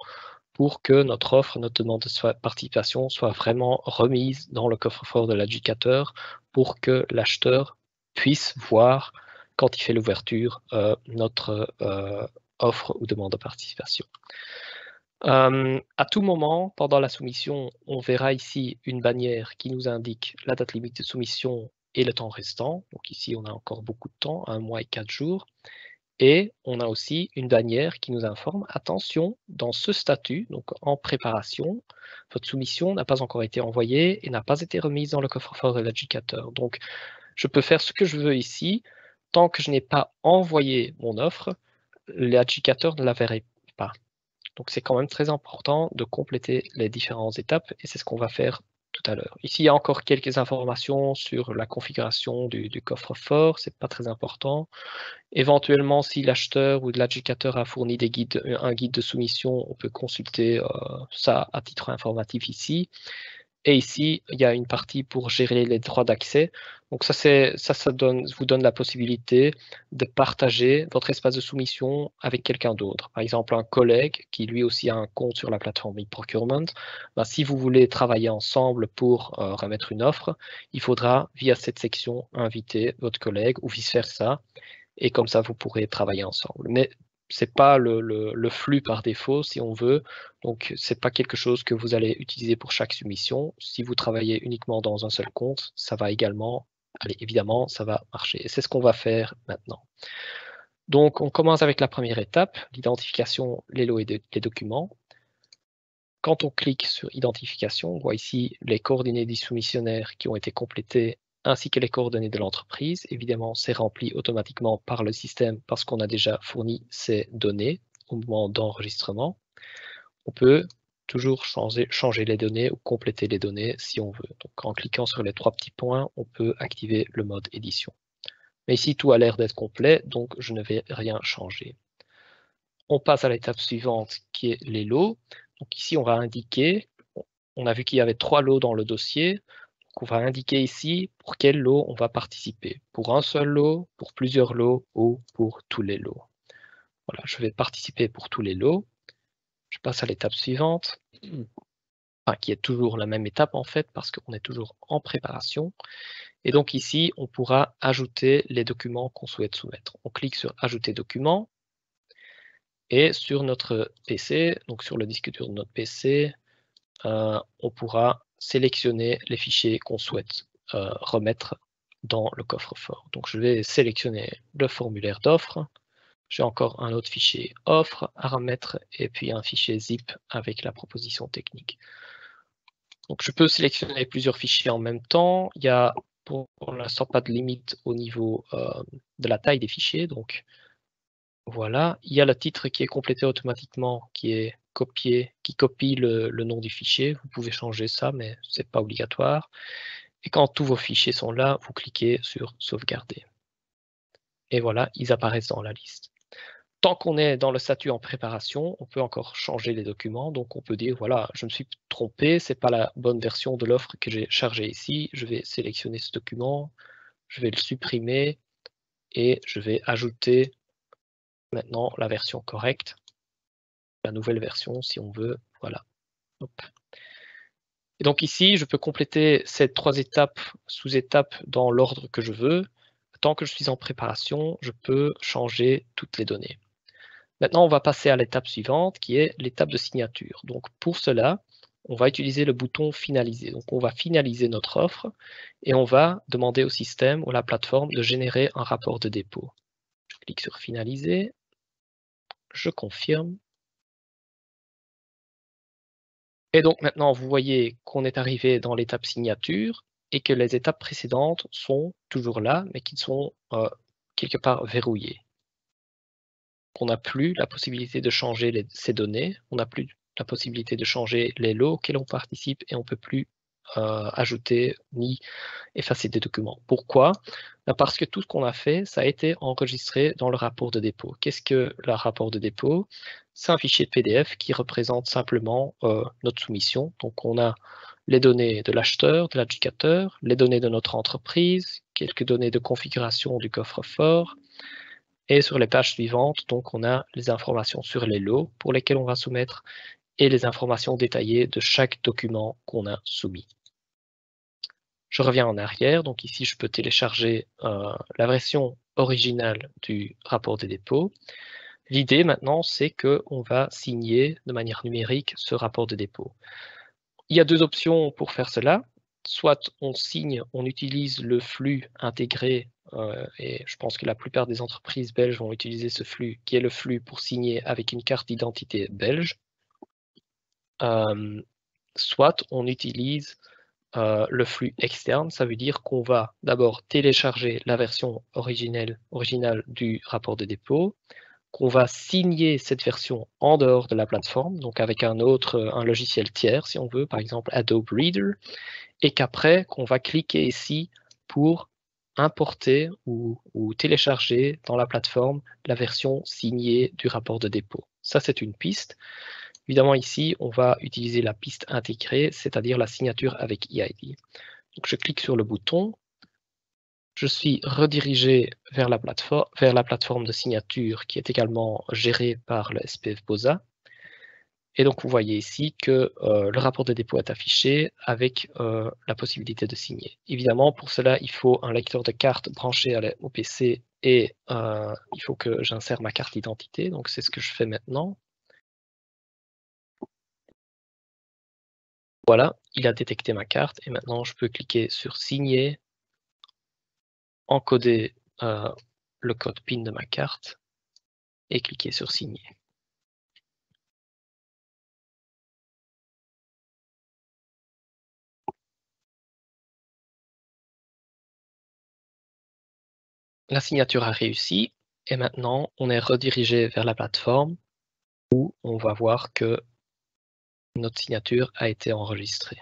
pour que notre offre, notre demande de participation soit vraiment remise dans le coffre-fort de l'adjudicateur pour que l'acheteur puisse voir, quand il fait l'ouverture, notre offre ou demande de participation. À tout moment, pendant la soumission, on verra ici une bannière qui nous indique la date limite de soumission et le temps restant. Donc ici, on a encore beaucoup de temps, 1 mois et 4 jours. Et on a aussi une bannière qui nous informe, attention, dans ce statut, donc en préparation, votre soumission n'a pas encore été envoyée et n'a pas été remise dans le coffre-fort de l'adjudicateur. Donc, je peux faire ce que je veux ici. Tant que je n'ai pas envoyé mon offre, l'adjudicateur ne la verra pas. Donc, c'est quand même très important de compléter les différentes étapes et c'est ce qu'on va faire tout à l'heure. Ici, il y a encore quelques informations sur la configuration du coffre-fort, c'est pas très important. Éventuellement, si l'acheteur ou l'adjudicateur a fourni un guide de soumission, on peut consulter ça à titre informatif ici. Et ici, il y a une partie pour gérer les droits d'accès. Donc ça vous donne la possibilité de partager votre espace de soumission avec quelqu'un d'autre. Par exemple, un collègue qui lui aussi a un compte sur la plateforme e-procurement. Ben, si vous voulez travailler ensemble pour remettre une offre, il faudra, via cette section, inviter votre collègue ou vice-versa. Et comme ça, vous pourrez travailler ensemble. Mais c'est pas le flux par défaut, si on veut. Donc, c'est pas quelque chose que vous allez utiliser pour chaque soumission. Si vous travaillez uniquement dans un seul compte, ça va également, allez, évidemment, ça va marcher. Et c'est ce qu'on va faire maintenant. Donc, on commence avec la première étape, l'identification, les lots et les documents. Quand on clique sur identification, on voit ici les coordonnées du soumissionnaire qui ont été complétées ainsi que les coordonnées de l'entreprise. Évidemment, c'est rempli automatiquement par le système parce qu'on a déjà fourni ces données au moment d'enregistrement. On peut toujours changer les données ou compléter les données si on veut. Donc, en cliquant sur les 3 petits points, on peut activer le mode édition. Mais ici, tout a l'air d'être complet, donc je ne vais rien changer. On passe à l'étape suivante qui est les lots. Donc ici, on va indiquer, on a vu qu'il y avait 3 lots dans le dossier. Donc on va indiquer ici pour quel lot on va participer. Pour un seul lot, pour plusieurs lots ou pour tous les lots. Voilà, je vais participer pour tous les lots. Je passe à l'étape suivante, enfin, qui est toujours la même étape en fait, parce qu'on est toujours en préparation. Et donc ici, on pourra ajouter les documents qu'on souhaite soumettre. On clique sur Ajouter document. Et sur notre PC, donc sur le disque dur de notre PC, on pourra sélectionner les fichiers qu'on souhaite remettre dans le coffre-fort. Donc je vais sélectionner le formulaire d'offre. J'ai encore un autre fichier offre à remettre et puis un fichier zip avec la proposition technique. Donc je peux sélectionner plusieurs fichiers en même temps. Il y a pour l'instant pas de limite au niveau de la taille des fichiers. Donc voilà, il y a le titre qui est complété automatiquement, qui est copié, qui copie le nom du fichier. Vous pouvez changer ça, mais ce n'est pas obligatoire. Et quand tous vos fichiers sont là, vous cliquez sur sauvegarder. Et voilà, ils apparaissent dans la liste. Tant qu'on est dans le statut en préparation, on peut encore changer les documents. Donc on peut dire, voilà, je me suis trompé, ce n'est pas la bonne version de l'offre que j'ai chargée ici. Je vais sélectionner ce document, je vais le supprimer et je vais ajouter maintenant la version correcte, la nouvelle version si on veut. Voilà. Hop. Et donc ici, je peux compléter ces 3 étapes, sous-étapes dans l'ordre que je veux. Tant que je suis en préparation, je peux changer toutes les données. Maintenant, on va passer à l'étape suivante, qui est l'étape de signature. Donc pour cela, on va utiliser le bouton Finaliser. Donc on va finaliser notre offre et on va demander au système ou à la plateforme de générer un rapport de dépôt. Je clique sur Finaliser, je confirme. Et donc maintenant, vous voyez qu'on est arrivé dans l'étape signature et que les étapes précédentes sont toujours là, mais qui sont quelque part verrouillées. On n'a plus la possibilité de changer ces données, on n'a plus la possibilité de changer les lots auxquels on participe et on ne peut plus ajouter ni effacer des documents. Pourquoi? Parce que tout ce qu'on a fait, ça a été enregistré dans le rapport de dépôt. Qu'est-ce que le rapport de dépôt? C'est un fichier PDF qui représente simplement notre soumission. Donc on a les données de l'acheteur, de l'adjudicateur, les données de notre entreprise, quelques données de configuration du coffre-fort. Et sur les pages suivantes, donc on a les informations sur les lots pour lesquels on va soumettre et les informations détaillées de chaque document qu'on a soumis. Je reviens en arrière, donc ici je peux télécharger la version originale du rapport des dépôts. L'idée maintenant, c'est qu'on va signer de manière numérique ce rapport de dépôt. Il y a 2 options pour faire cela. Soit on signe, on utilise le flux intégré, et je pense que la plupart des entreprises belges vont utiliser ce flux, qui est le flux pour signer avec une carte d'identité belge. Soit on utilise le flux externe, ça veut dire qu'on va d'abord télécharger la version originale du rapport de dépôt, qu'on va signer cette version en dehors de la plateforme, donc avec un logiciel tiers si on veut, par exemple Adobe Reader, et qu'après qu'on va cliquer ici pour importer ou télécharger dans la plateforme la version signée du rapport de dépôt. Ça, c'est une piste. Évidemment, ici, on va utiliser la piste intégrée, c'est-à-dire la signature avec EID. Donc, je clique sur le bouton. Je suis redirigé vers la plateforme de signature qui est également gérée par le SPF BOSA. Et donc, vous voyez ici que le rapport de dépôt est affiché avec la possibilité de signer. Évidemment, pour cela, il faut un lecteur de carte branché au PC et il faut que j'insère ma carte d'identité. Donc, c'est ce que je fais maintenant. Voilà, il a détecté ma carte et maintenant je peux cliquer sur signer, encoder le code PIN de ma carte et cliquer sur signer. La signature a réussi et maintenant on est redirigé vers la plateforme où on va voir que notre signature a été enregistrée.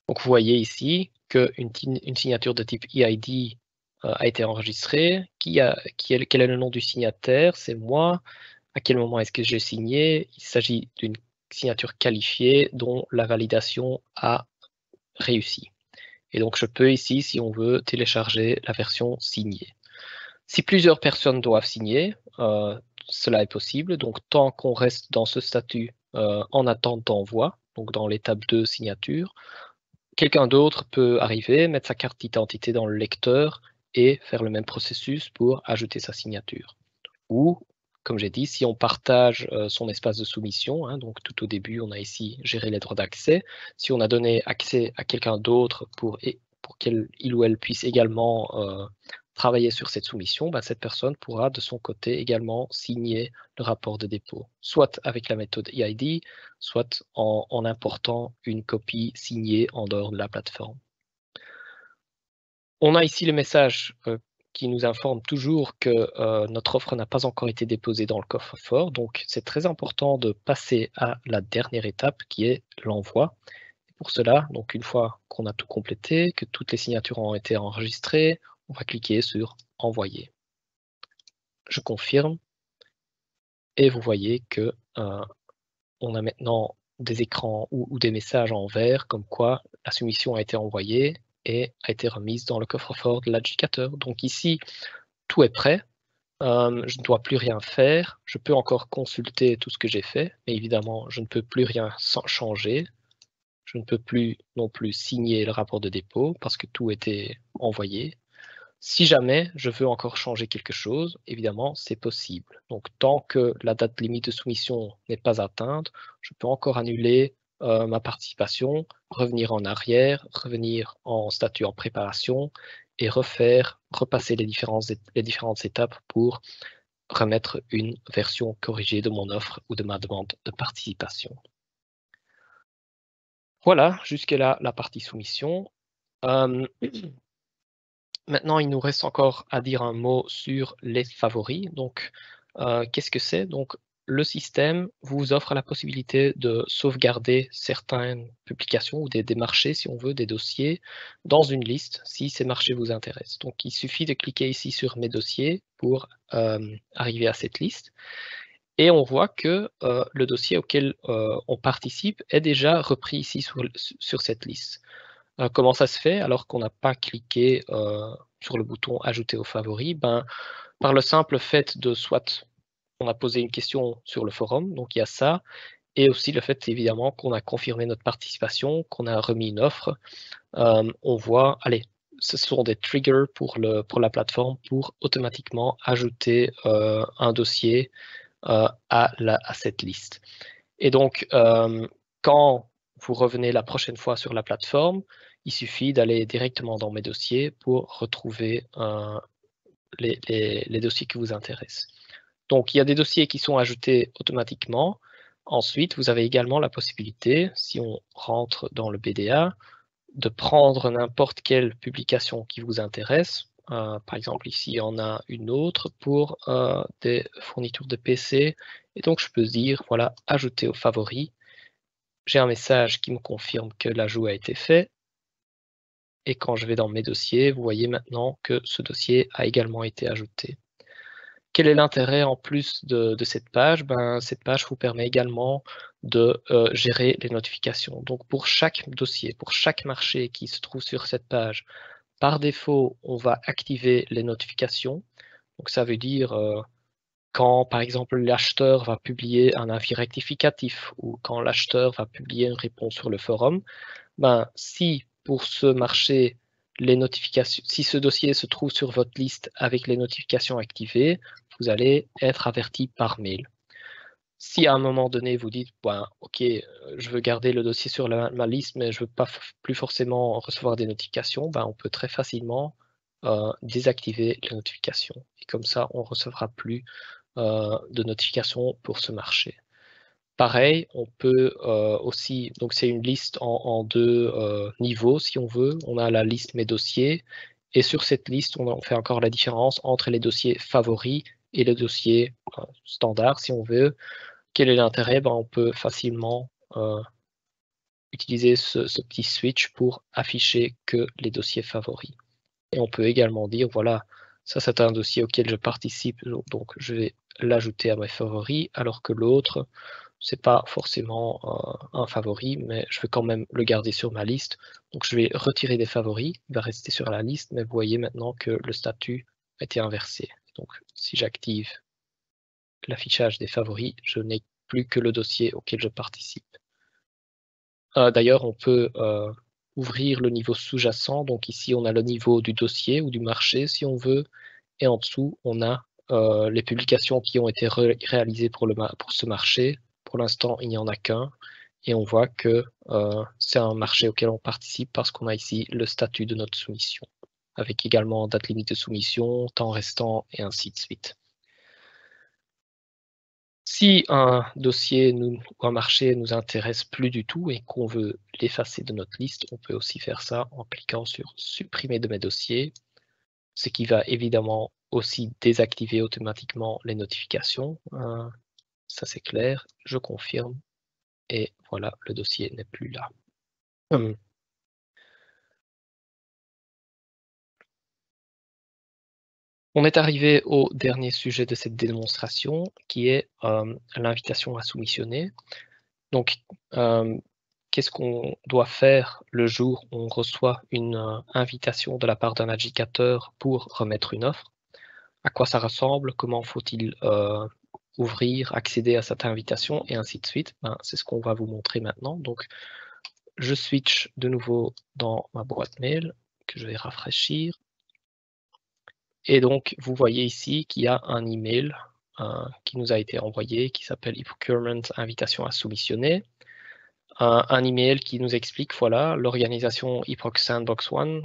Donc vous voyez ici qu'une signature de type EID a été enregistrée. Quel est le nom du signataire? C'est moi. À quel moment est-ce que j'ai signé? Il s'agit d'une signature qualifiée dont la validation a réussi. Et donc je peux ici, si on veut, télécharger la version signée. Si plusieurs personnes doivent signer, cela est possible. Donc, tant qu'on reste dans ce statut en attente d'envoi, donc dans l'étape 2 signature, quelqu'un d'autre peut arriver, mettre sa carte d'identité dans le lecteur et faire le même processus pour ajouter sa signature. Ou, comme j'ai dit, si on partage son espace de soumission, hein, donc tout au début, on a ici géré les droits d'accès. Si on a donné accès à quelqu'un d'autre pour qu'il ou elle puisse également travailler sur cette soumission, bah, cette personne pourra de son côté également signer le rapport de dépôt, soit avec la méthode EID, soit en important une copie signée en dehors de la plateforme. On a ici le message qui nous informe toujours que notre offre n'a pas encore été déposée dans le coffre-fort. Donc, c'est très important de passer à la dernière étape qui est l'envoi. Pour cela, donc une fois qu'on a tout complété, que toutes les signatures ont été enregistrées, on va cliquer sur Envoyer. Je confirme et vous voyez que on a maintenant des écrans ou des messages en vert comme quoi la soumission a été envoyée et a été remise dans le coffre-fort de l'adjudicateur. Donc ici, tout est prêt. Je ne dois plus rien faire. Je peux encore consulter tout ce que j'ai fait, mais évidemment, je ne peux plus rien changer. Je ne peux plus non plus signer le rapport de dépôt parce que tout était envoyé. Si jamais je veux encore changer quelque chose, évidemment, c'est possible. Donc, tant que la date limite de soumission n'est pas atteinte, je peux encore annuler ma participation, revenir en arrière, revenir en statut en préparation et repasser les différentes étapes pour remettre une version corrigée de mon offre ou de ma demande de participation. Voilà, jusque-là, la partie soumission. Maintenant, il nous reste encore à dire un mot sur les favoris. Donc, qu'est-ce que c'est? Donc, le système vous offre la possibilité de sauvegarder certaines publications ou des marchés, si on veut, des dossiers, dans une liste, si ces marchés vous intéressent. Donc, il suffit de cliquer ici sur Mes dossiers pour arriver à cette liste. Et on voit que le dossier auquel on participe est déjà repris ici sur cette liste. Comment ça se fait alors qu'on n'a pas cliqué sur le bouton Ajouter aux favoris? Par le simple fait de soit on a posé une question sur le forum, donc il y a ça, et aussi le fait évidemment qu'on a confirmé notre participation, qu'on a remis une offre. On voit, allez, ce sont des triggers pour la plateforme pour automatiquement ajouter un dossier à cette liste. Et donc, quand vous revenez la prochaine fois sur la plateforme, il suffit d'aller directement dans Mes dossiers pour retrouver les dossiers qui vous intéressent. Donc, il y a des dossiers qui sont ajoutés automatiquement. Ensuite, vous avez également la possibilité, si on rentre dans le BDA, de prendre n'importe quelle publication qui vous intéresse. Par exemple, ici, on a une autre pour des fournitures de PC. Et donc, je peux dire, voilà, ajouter aux favoris. J'ai un message qui me confirme que l'ajout a été fait. Et quand je vais dans mes dossiers, vous voyez maintenant que ce dossier a également été ajouté. Quel est l'intérêt en plus de cette page? Cette page vous permet également de gérer les notifications. Donc pour chaque dossier, pour chaque marché qui se trouve sur cette page, par défaut, on va activer les notifications. Donc ça veut dire quand, par exemple, l'acheteur va publier un avis rectificatif ou quand l'acheteur va publier une réponse sur le forum, si pour ce marché, les notifications, si ce dossier se trouve sur votre liste avec les notifications activées, vous allez être averti par mail. Si à un moment donné, vous dites, OK, je veux garder le dossier sur ma liste, mais je ne veux pas plus forcément recevoir des notifications, on peut très facilement désactiver les notifications. Et comme ça, on ne recevra plus de notifications pour ce marché. Pareil, on peut aussi, donc c'est une liste en deux niveaux si on veut. On a la liste Mes dossiers et sur cette liste, on fait encore la différence entre les dossiers favoris et les dossiers standards si on veut. Quel est l'intérêt? On peut facilement utiliser ce petit switch pour afficher que les dossiers favoris. Et on peut également dire, voilà, ça c'est un dossier auquel je participe, donc je vais l'ajouter à mes favoris, alors que l'autre, c'est pas forcément un favori, mais je vais quand même le garder sur ma liste. Donc je vais retirer des favoris, il va rester sur la liste, mais vous voyez maintenant que le statut a été inversé. Donc si j'active l'affichage des favoris, je n'ai plus que le dossier auquel je participe. D'ailleurs, on peut ouvrir le niveau sous-jacent. Donc ici, on a le niveau du dossier ou du marché, si on veut. Et en dessous, on a les publications qui ont été réalisées pour ce marché. Pour l'instant, il n'y en a qu'un. Et on voit que c'est un marché auquel on participe parce qu'on a ici le statut de notre soumission, avec également date limite de soumission, temps restant et ainsi de suite. Si un dossier ou un marché nous intéresse plus du tout et qu'on veut l'effacer de notre liste, on peut aussi faire ça en cliquant sur supprimer de mes dossiers, ce qui va évidemment aussi désactiver automatiquement les notifications. Ça c'est clair, je confirme et voilà, le dossier n'est plus là. On est arrivé au dernier sujet de cette démonstration qui est l'invitation à soumissionner. Donc, qu'est-ce qu'on doit faire le jour où on reçoit une invitation de la part d'un agitateur pour remettre une offre? À quoi ça ressemble? Comment faut-il ouvrir, accéder à cette invitation et ainsi de suite? C'est ce qu'on va vous montrer maintenant. Donc, je switch de nouveau dans ma boîte mail que je vais rafraîchir. Et donc, vous voyez ici qu'il y a un email qui nous a été envoyé qui s'appelle e-procurement invitation à soumissionner. Un email qui nous explique, voilà, l'organisation eProc Sandbox One,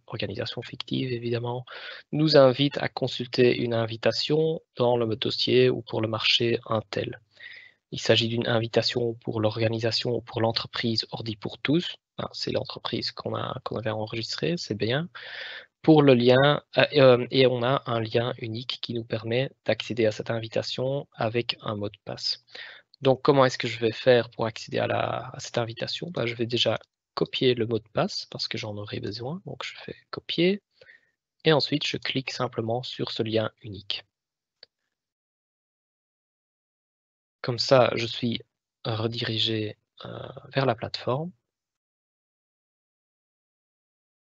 organisation fictive évidemment, nous invite à consulter une invitation dans le dossier ou pour le marché Intel. Il s'agit d'une invitation pour l'organisation ou pour l'entreprise Ordi pour tous. C'est l'entreprise qu'on avait enregistrée, c'est bien. Pour le lien, et on a un lien unique qui nous permet d'accéder à cette invitation avec un mot de passe. Donc, comment est-ce que je vais faire pour accéder à cette invitation? Je vais déjà copier le mot de passe parce que j'en aurai besoin. Donc, je fais copier et ensuite, je clique simplement sur ce lien unique. Comme ça, je suis redirigé vers la plateforme.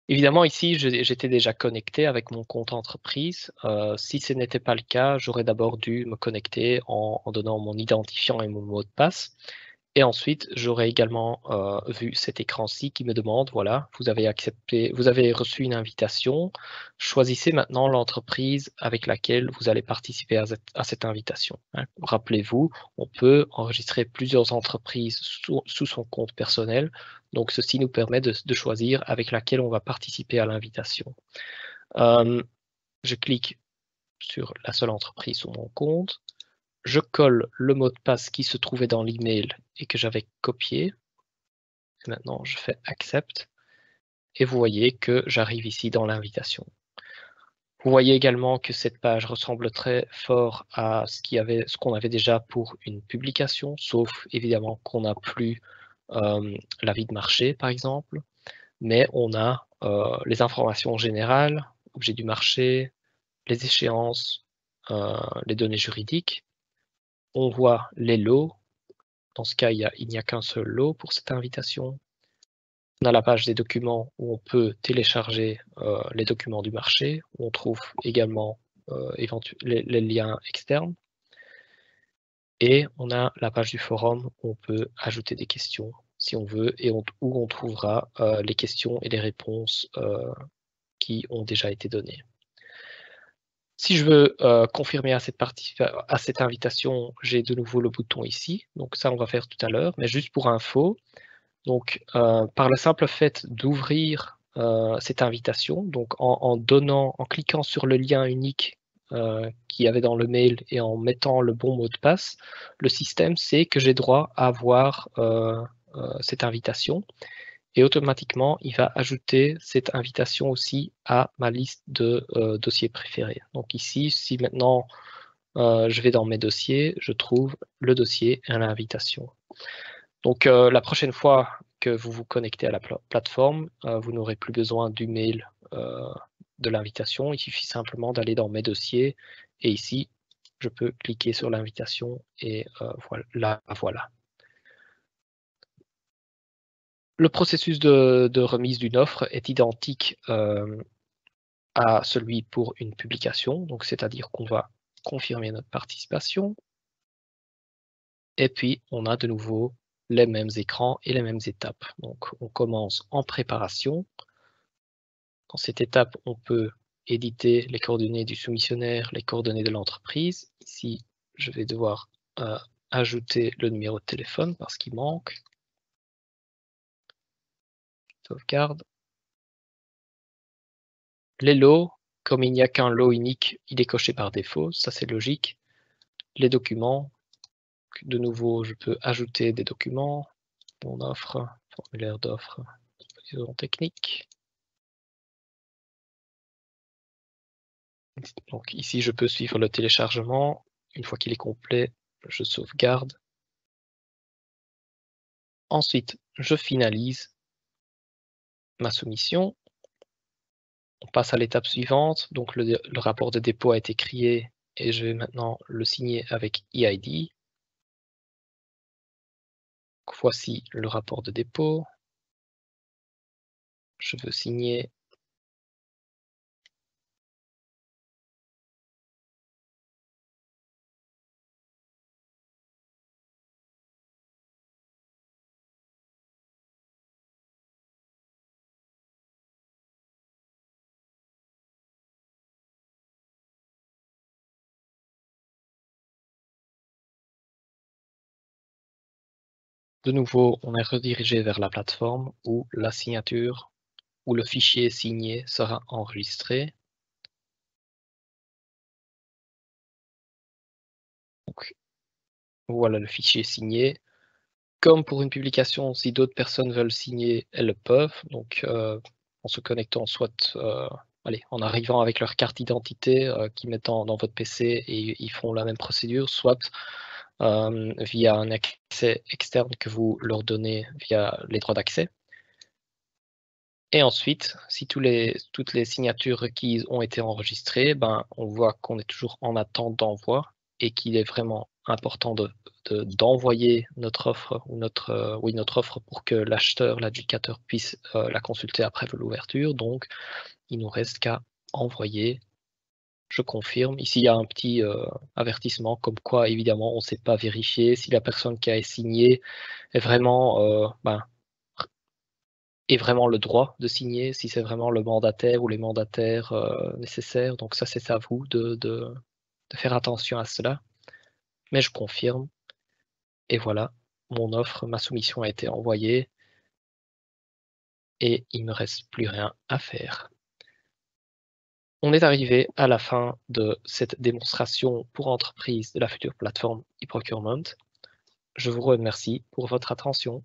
Évidemment, ici, j'étais déjà connecté avec mon compte entreprise. Si ce n'était pas le cas, j'aurais d'abord dû me connecter en donnant mon identifiant et mon mot de passe. Et ensuite, j'aurais également vu cet écran-ci qui me demande, voilà, vous avez reçu une invitation. Choisissez maintenant l'entreprise avec laquelle vous allez participer à cette invitation. Rappelez-vous, on peut enregistrer plusieurs entreprises sous son compte personnel. Donc, ceci nous permet de choisir avec laquelle on va participer à l'invitation. Je clique sur la seule entreprise sur mon compte. Je colle le mot de passe qui se trouvait dans l'email et que j'avais copié. Et maintenant, je fais Accept. Et vous voyez que j'arrive ici dans l'invitation. Vous voyez également que cette page ressemble très fort à ce qu'on avait déjà pour une publication, sauf évidemment qu'on n'a plus l'avis de marché, par exemple. Mais on a les informations générales, objet du marché, les échéances, les données juridiques. On voit les lots. Dans ce cas, il n'y a qu'un seul lot pour cette invitation. On a la page des documents où on peut télécharger les documents du marché, où on trouve également les liens externes. Et on a la page du forum où on peut ajouter des questions si on veut et où on trouvera les questions et les réponses qui ont déjà été données. Si je veux confirmer à cette invitation, j'ai de nouveau le bouton ici. Donc ça, on va faire tout à l'heure. Mais juste pour info, donc par le simple fait d'ouvrir cette invitation, donc en cliquant sur le lien unique qu'il y avait dans le mail et en mettant le bon mot de passe, le système sait que j'ai droit à voir cette invitation. Et automatiquement, il va ajouter cette invitation aussi à ma liste de dossiers préférés. Donc ici, si maintenant je vais dans mes dossiers, je trouve le dossier et l'invitation. Donc la prochaine fois que vous vous connectez à la plateforme, vous n'aurez plus besoin du mail de l'invitation. Il suffit simplement d'aller dans mes dossiers et ici, je peux cliquer sur l'invitation et voilà. Le processus de remise d'une offre est identique à celui pour une publication, donc c'est-à-dire qu'on va confirmer notre participation. Et puis, on a de nouveau les mêmes écrans et les mêmes étapes. Donc, on commence en préparation. Dans cette étape, on peut éditer les coordonnées du soumissionnaire, les coordonnées de l'entreprise. Ici, je vais devoir ajouter le numéro de téléphone parce qu'il manque. Sauvegarde. Les lots, comme il n'y a qu'un lot unique, il est coché par défaut, ça c'est logique. Les documents, de nouveau, je peux ajouter des documents, mon offre, formulaire d'offre, disposition technique. Donc ici, je peux suivre le téléchargement. Une fois qu'il est complet, je sauvegarde. Ensuite, je finalise ma soumission. On passe à l'étape suivante. Donc le rapport de dépôt a été créé et je vais maintenant le signer avec EID. Donc, voici le rapport de dépôt. Je veux signer. De nouveau, on est redirigé vers la plateforme où la signature où le fichier signé sera enregistré. Donc, voilà le fichier signé. Comme pour une publication, si d'autres personnes veulent signer, elles le peuvent. Donc, en se connectant, soit en arrivant avec leur carte d'identité qu'ils mettent dans votre PC et ils font la même procédure, soit via un accès externe que vous leur donnez via les droits d'accès. Et ensuite, si toutes les signatures requises ont été enregistrées, ben, on voit qu'on est toujours en attente d'envoi et qu'il est vraiment important d'envoyer notre offre ou notre offre pour que l'acheteur, l'adjudicateur puisse la consulter après l'ouverture. Donc, il nous reste qu'à envoyer. Je confirme. Ici, il y a un petit avertissement comme quoi, évidemment, on ne sait pas vérifier si la personne qui a signé est vraiment et vraiment le droit de signer, si c'est vraiment le mandataire ou les mandataires nécessaires. Donc ça, c'est à vous de faire attention à cela. Mais je confirme. Et voilà, mon offre, ma soumission a été envoyée. Et il ne me reste plus rien à faire. On est arrivé à la fin de cette démonstration pour entreprise de la future plateforme e-procurement. Je vous remercie pour votre attention.